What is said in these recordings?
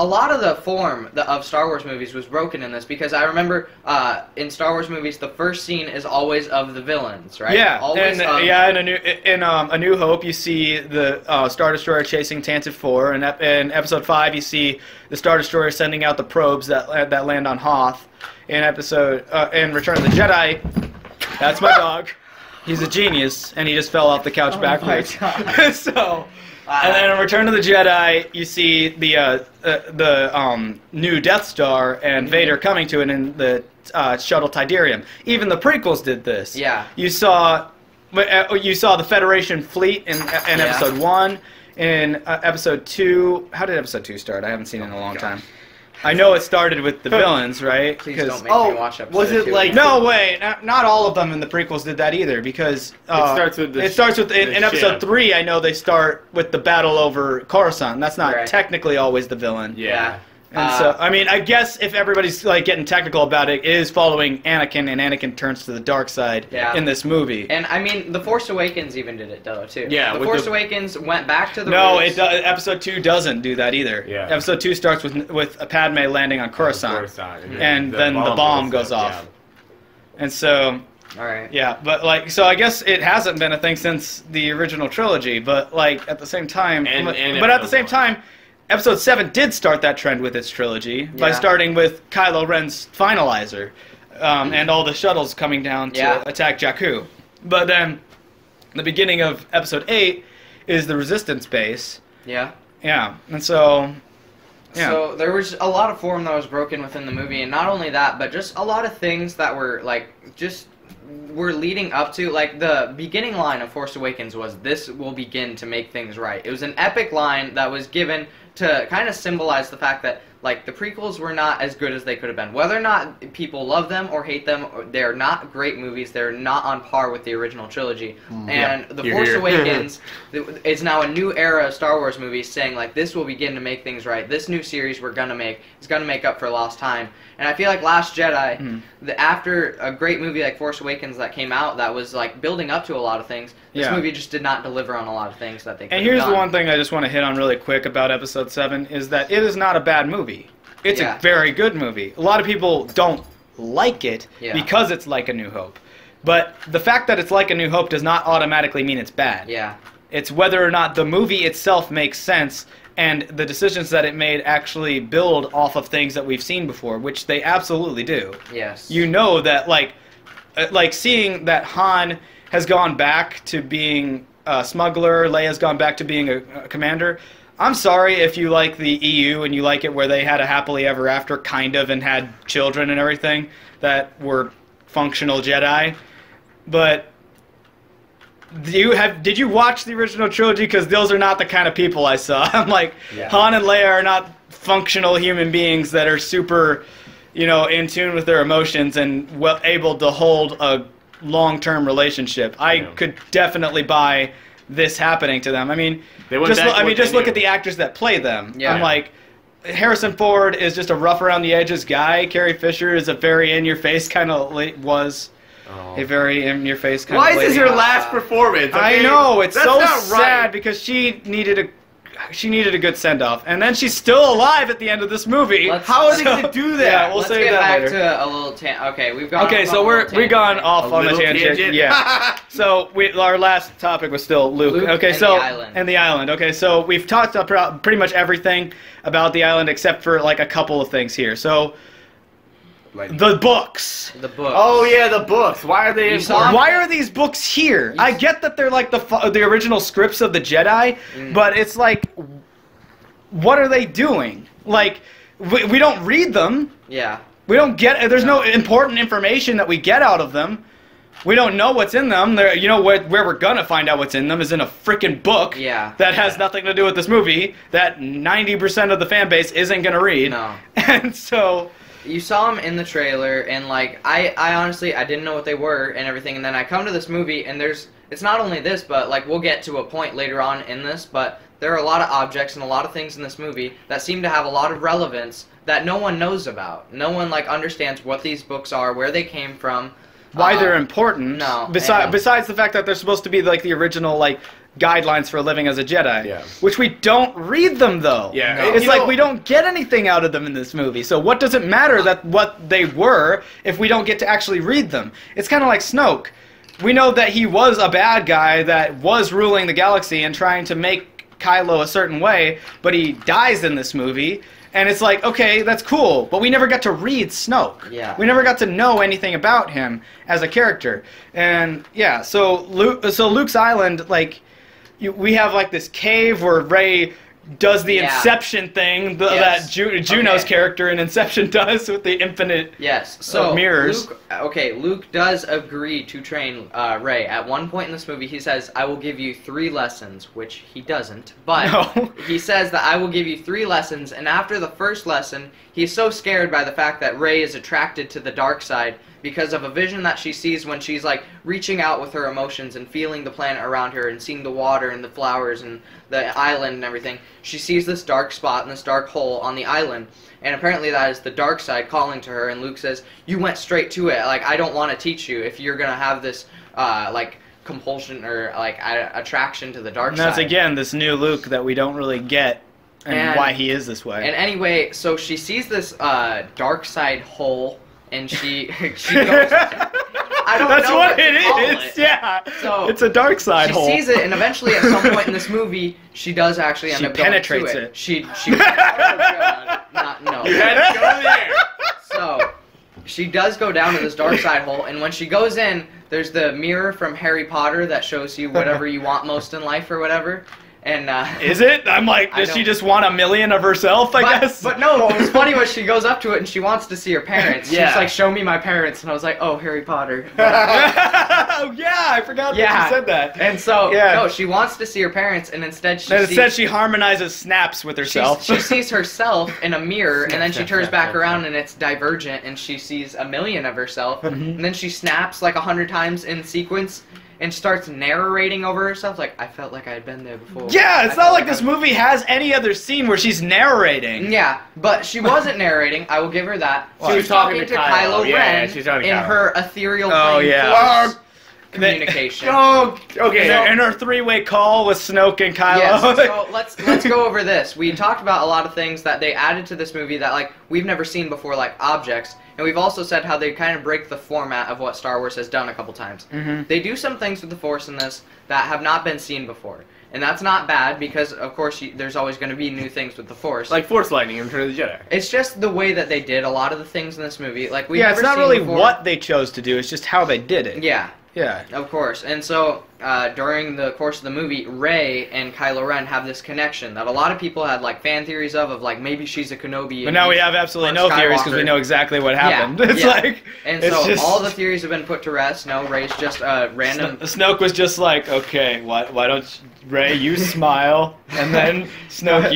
a lot of the form of Star Wars movies was broken in this, because I remember in Star Wars movies the first scene is always of the villains, right? Yeah, always in A New Hope you see the Star Destroyer chasing Tantive 4, and in Episode 5 you see the Star Destroyer sending out the probes that land on Hoth. In Return of the Jedi, that's my dog. He's a genius, and he just fell off the couch backwards. So. And then in Return of the Jedi, you see the new Death Star and Vader coming to it in the shuttle Tidarium. Even the prequels did this. Yeah. You saw the Federation fleet in Episode 1. In Episode 2, how did Episode 2 start? I haven't seen it in a long time. I know it started with the villains, right? Please don't make me watch Episode 2. Was it like... No, wait. Not all of them in the prequels did that either, because... it starts with in Episode 3, I know they start with the battle over Coruscant. That's not technically always the villain. Yeah. And so, I mean, I guess if everybody's like getting technical about it, it is following Anakin, and Anakin turns to the dark side in this movie. And I mean, The Force Awakens even did it though too. Yeah, The Force Awakens went back to the roots. Episode 2 doesn't do that either. Yeah. Episode 2 starts with Padme landing on Coruscant, and then the bomb goes off. Yeah. And so. All right. Yeah, but like, so I guess it hasn't been a thing since the original trilogy, but like at the same time, Episode 7 did start that trend with its trilogy by starting with Kylo Ren's finalizer and all the shuttles coming down to attack Jakku. But then the beginning of Episode 8 is the Resistance base. Yeah. Yeah, and so... Yeah. So there was a lot of form that was broken within the movie, and not only that, but just a lot of things that were like were leading up to, like, the beginning line of Force Awakens was, "This will begin to make things right." It was an epic line that was given to kind of symbolize the fact that, like, the prequels were not as good as they could have been. Whether or not people love them or hate them, they're not great movies. They're not on par with the original trilogy. And The Force Awakens is now a new era of Star Wars movies saying, like, this will begin to make things right. This new series we're going to make is going to make up for lost time. And I feel like Last Jedi, after a great movie like Force Awakens that came out that was, like, building up to a lot of things, this movie just did not deliver on a lot of things that they could have done. And here's the one thing I just want to hit on really quick about Episode 7 is that it is not a bad movie. It's a very good movie. A lot of people don't like it because it's like A New Hope. But the fact that it's like A New Hope does not automatically mean it's bad. Yeah. It's whether or not the movie itself makes sense and the decisions that it made actually build off of things that we've seen before, which they absolutely do. Yes. You know that, like seeing that Han has gone back to being a smuggler, Leia's gone back to being a commander. I'm sorry if you like the EU and you like it where they had a happily ever after, kind of, and had children and everything that were functional Jedi. But did you watch the original trilogy? Because those are not the kind of people I saw. I'm like, Han and Leia are not functional human beings that are super, in tune with their emotions and able to hold a long-term relationship. I could definitely buy this happening to them. I mean, just look at the actors that play them. Yeah. I'm like, Harrison Ford is just a rough around the edges guy. Carrie Fisher is a very in-your-face kind of a very in-your-face kind of lady. Why is this her last performance? I know, it's so sad because she needed a good send-off, and then she's still alive at the end of this movie. How are they going to do that? Yeah, we'll save that later. Let's get back to a little okay, we've gone. Okay, so we've gone off on a tangent. Yeah. So our last topic was still Luke. Okay, and so the island. And the island. Okay, so we've talked about pretty much everything about the island except for like a couple of things here. So. The books. The books. Oh yeah, the books. Why are they important? Why are these books here? I get that they're like the original scripts of the Jedi, but it's like, what are they doing? Like, we don't read them. Yeah. We don't get. There's no important information that we get out of them. We don't know what's in them. Where we're gonna find out what's in them is in a freaking book. Yeah. That has nothing to do with this movie. That 90% of the fan base isn't gonna read. No. And so. You saw them in the trailer, and like I honestly I didn't know what they were and everything, and then I come to this movie and it's not only this, but like we'll get to a point later on in this, but there are a lot of objects and a lot of things in this movie that seem to have a lot of relevance that no one knows about. No one like understands what these books are, where they came from, why they're important. No. Besides the fact that they're supposed to be like the original like guidelines for living as a Jedi. Yeah. Which we don't read them, though. Yeah. No. It's like we don't get anything out of them in this movie. So what does it matter that what they were if we don't get to actually read them? It's kind of like Snoke. We know that he was a bad guy that was ruling the galaxy and trying to make Kylo a certain way, but he dies in this movie. And it's like, okay, that's cool, but we never got to read Snoke. Yeah. We never got to know anything about him as a character. And yeah, so Luke's Island, like, we have like this cave where Rey does the Inception thing that Juno's character in Inception does with the infinite mirrors. Luke does agree to train Rey. At one point in this movie, he says, "I will give you 3 lessons," which he doesn't. But he says that I will give you 3 lessons, and after the first lesson, he's so scared by the fact that Rey is attracted to the dark side because of a vision that she sees when she's like reaching out with her emotions and feeling the planet around her and seeing the water and the flowers and the island and everything. She sees this dark spot and this dark hole on the island, and apparently that is the dark side calling to her. And Luke says, "You went straight to it. Like, I don't want to teach you if you're gonna have this like compulsion or like attraction to the dark side." That's again this new Luke that we don't really get and why he is this way. And anyway, so she sees this dark side hole. And she goes. I don't That's know what it call is. Yeah. So it's a dark side hole. She sees it, and eventually, at some point in this movie, she does actually end up going to it. She penetrates it. She. Oh God! No. You had to go there. So, she does go down to this dark side hole, and when she goes in, there's the mirror from Harry Potter that shows you whatever you want most in life or whatever. And is it? I'm like, does she just want 1,000,000 of herself? I guess. But no, what was funny was she goes up to it and she wants to see her parents. Yeah. She's like, "Show me my parents," and I was like, "Oh, Harry Potter." Oh yeah, I forgot that you said that. And so no, she wants to see her parents, and instead she harmonizes snaps with herself. She sees herself in a mirror, and then she turns back around and it's divergent, and she sees 1,000,000 of herself, and then she snaps like 100 times in sequence. And starts narrating over herself, like, "I felt like I had been there before." Yeah, it's not like this movie has any other scene where she's narrating. Yeah, but she wasn't narrating. I will give her that. She was talking to Kylo Ren she's talking to in Kylo. her ethereal plane communication. Okay. In her 3-way call with Snoke and Kylo. Yes, so let's go over this. We talked about a lot of things that they added to this movie that like we've never seen before, like objects. And we've also said how they kind of break the format of what Star Wars has done a couple times. They do some things with the Force in this that have not been seen before. And that's not bad because, of course, there's always going to be new things with the Force. Like Force lightning in Return of the Jedi. It's just the way that they did a lot of the things in this movie. Like it's not really what they chose to do, it's just how they did it. Yeah. Yeah. Of course. And so, during the course of the movie, Rey and Kylo Ren have this connection that a lot of people had, like, fan theories of, like, maybe she's a Kenobi. But now we have absolutely no theories because we know exactly what happened. Yeah, it's like... And so, all the theories have been put to rest. No, Rey's just a random... Snoke was just like, okay, why don't Rey, you smile, and then Snoke,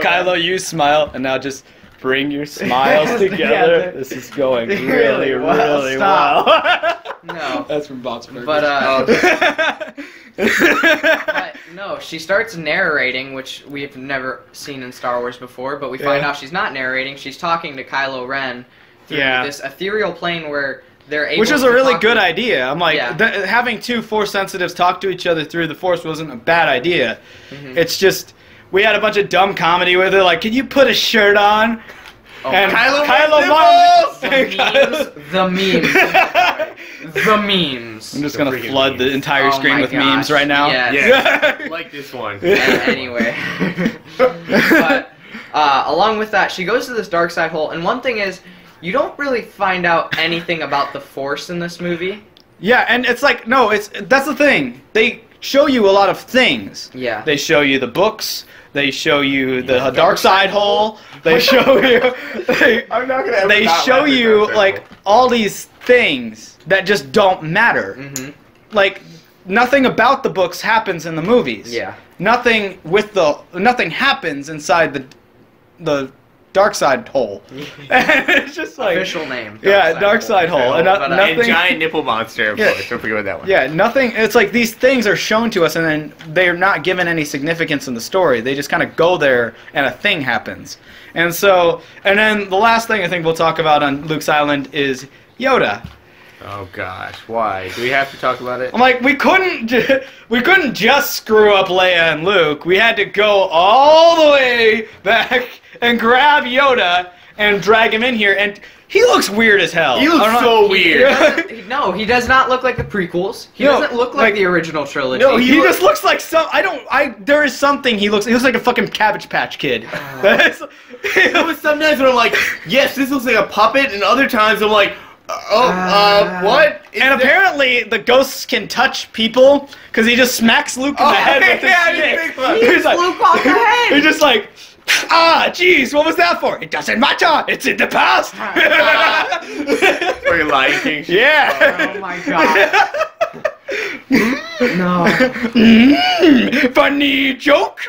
Kylo, you smile, and now just... Bring your smiles together. This is going really well. No. That's from Bob's Burgers. But no, she starts narrating, which we've never seen in Star Wars before, but we find out she's not narrating. She's talking to Kylo Ren through this ethereal plane where they're able Which is to a really talk good idea. I'm like, having 2 Force sensitives talk to each other through the Force wasn't a bad idea. It's just... We had a bunch of dumb comedy with it, like, "Can you put a shirt on?" Oh, and Kylo the memes. I'm just gonna flood the entire screen with memes right now. Yes. Like this one. Anyway. But along with that, she goes to this dark side hole, and one thing is, you don't really find out anything about the Force in this movie. Yeah, and it's like, no, that's the thing. They show you a lot of things. Yeah. They show you the books. They show you the dark side hole. They show you. I'm not gonna. They show you like all these things that just don't matter. Like nothing about the books happens in the movies. Yeah. Nothing happens inside the dark side hole. It's just like official name. Dark side hole. And nothing. And giant nipple monster, of course. Don't forget about that one. Yeah, nothing. It's like these things are shown to us, and then they're not given any significance in the story. They just kind of go there, and a thing happens. And so, and then the last thing I think we'll talk about on Luke's Island is Yoda. Oh gosh, why? Do we have to talk about it? I'm like, we couldn't just screw up Leia and Luke. We had to go all the way back and grab Yoda and drag him in here, and he looks weird as hell. He looks so weird. No, he does not look like the prequels. He doesn't look like the original trilogy. No, he just looks like there is something he looks like a fucking Cabbage Patch Kid. There was sometimes when I'm like, yes, this looks like a puppet, and other times I'm like, what? And apparently the ghosts can touch people because he just smacks Luke in the head with his stick. He's like, Luke off the head. He's just like, jeez, what was that for? It doesn't matter. It's in the past. Fucking Lion King shit. Yeah. Oh my god. No. Funny joke.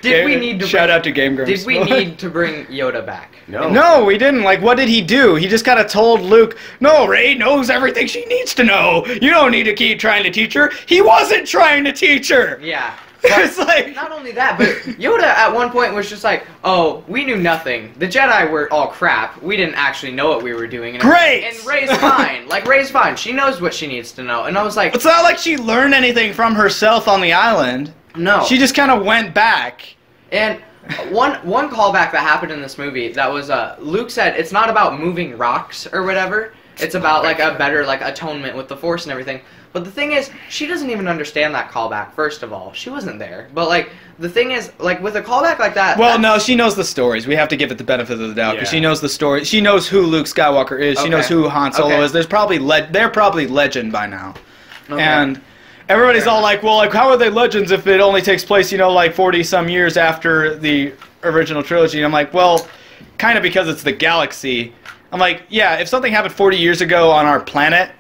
Did we need to shout out to Game Grumps? Did we need to bring Yoda back? No, we didn't. Like, what did he do? He just kind of told Luke, no, Rey knows everything she needs to know. You don't need to keep trying to teach her. He wasn't trying to teach her. Yeah. It's like, not only that, but Yoda at one point was just like, oh, we knew nothing. The Jedi were all crap. We didn't actually know what we were doing. Great! And Rey's fine. Like, Rey's fine. She knows what she needs to know. And I was like... It's not like she learned anything from herself on the island. No. She just kind of went back. And one callback that happened in this movie, that was, Luke said, it's not about moving rocks or whatever. It's about, like, a better, like, atonement with the Force and everything. But the thing is, she doesn't even understand that callback, first of all. She wasn't there. But, like, the thing is, like, with a callback like that... Well, no, she knows the stories. We have to give it the benefit of the doubt, because she knows the story. She knows who Luke Skywalker is. She knows who Han Solo is. They're probably legend by now. Okay. And everybody's all like, well, like, how are they legends if it only takes place, you know, like, 40-some years after the original trilogy? And I'm like, well, kind of because it's the galaxy. I'm like, yeah, if something happened 40 years ago on our planet...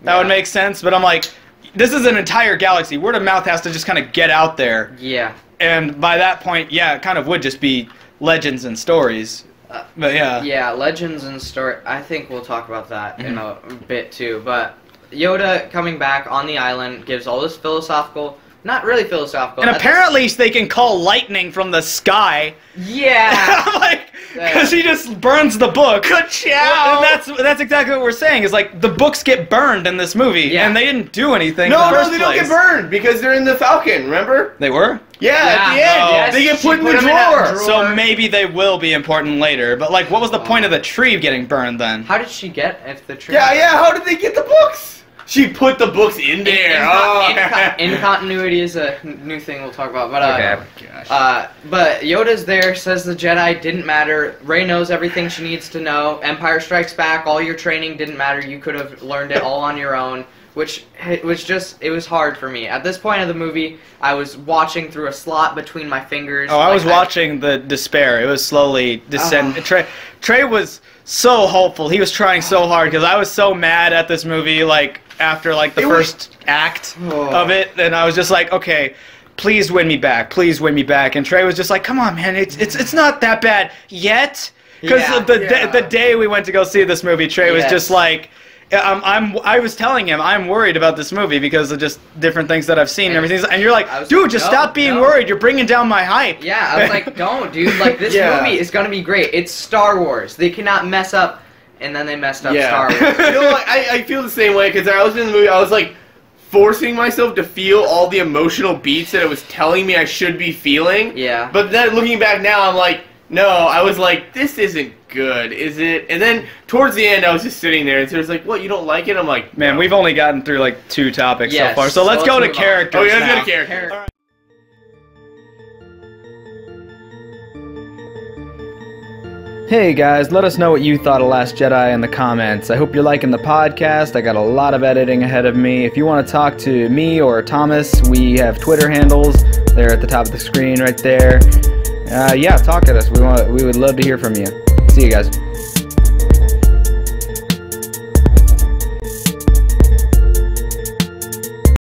That would make sense, but I'm like, this is an entire galaxy. Word of mouth has to just kind of get out there. Yeah. And by that point, yeah, it kind of would just be legends and stories. But yeah. Yeah, legends and story. I think we'll talk about that in a bit too. But Yoda coming back on the island gives all this philosophical... Not really philosophical. And apparently they can call lightning from the sky. Yeah. Like, because he just burns the book. Ka-chow! And that's exactly what we're saying. Is like the books get burned in this movie, and they didn't do anything. No, in the first they don't place. get burned because they're in the Falcon. Remember? They were. Yeah, at the end, yes, they get put in the them drawer. in a drawer. So maybe they will be important later. But like, what was the point of the tree getting burned then? How did she get if the tree? Yeah. How did they get the books? She put the books in there. In continuity is a new thing we'll talk about. But gosh. But Yoda's there, says the Jedi didn't matter. Rey knows everything she needs to know. Empire Strikes Back, all your training didn't matter. You could have learned it all on your own. Which was just, it was hard for me. At this point of the movie, I was watching through a slot between my fingers. Oh, I was watching the despair. It was slowly descending. Trey was so hopeful. He was trying so hard because I was so mad at this movie, like, after, like, the first act of it. And I was just like, okay, please win me back. Please win me back. And Trey was just like, come on, man. It's not that bad yet. Because the day we went to go see this movie, Trey was just like... I was telling him I'm worried about this movie because of just different things that I've seen and everything. And you're like, dude, just stop being worried. You're bringing down my hype. Yeah, I was like, don't, dude. Like, this movie is going to be great. It's Star Wars. They cannot mess up. And then they messed up Star Wars. You know, like, I feel the same way because I was in the movie. I was like forcing myself to feel all the emotional beats that it was telling me I should be feeling. Yeah. But then looking back now, I'm like, no. I was like, this isn't good, is it? And then towards the end, I was just sitting there, and so it was like, what, you don't like it? I'm like, man, we've only gotten through like 2 topics so far, so let's go to characters. Oh, yeah, let's go to characters. All right. Hey guys, let us know what you thought of Last Jedi in the comments. I hope you're liking the podcast. I got a lot of editing ahead of me. If you want to talk to me or Thomas, we have Twitter handles. They're at the top of the screen right there. Yeah, talk to us. We would love to hear from you. See you guys.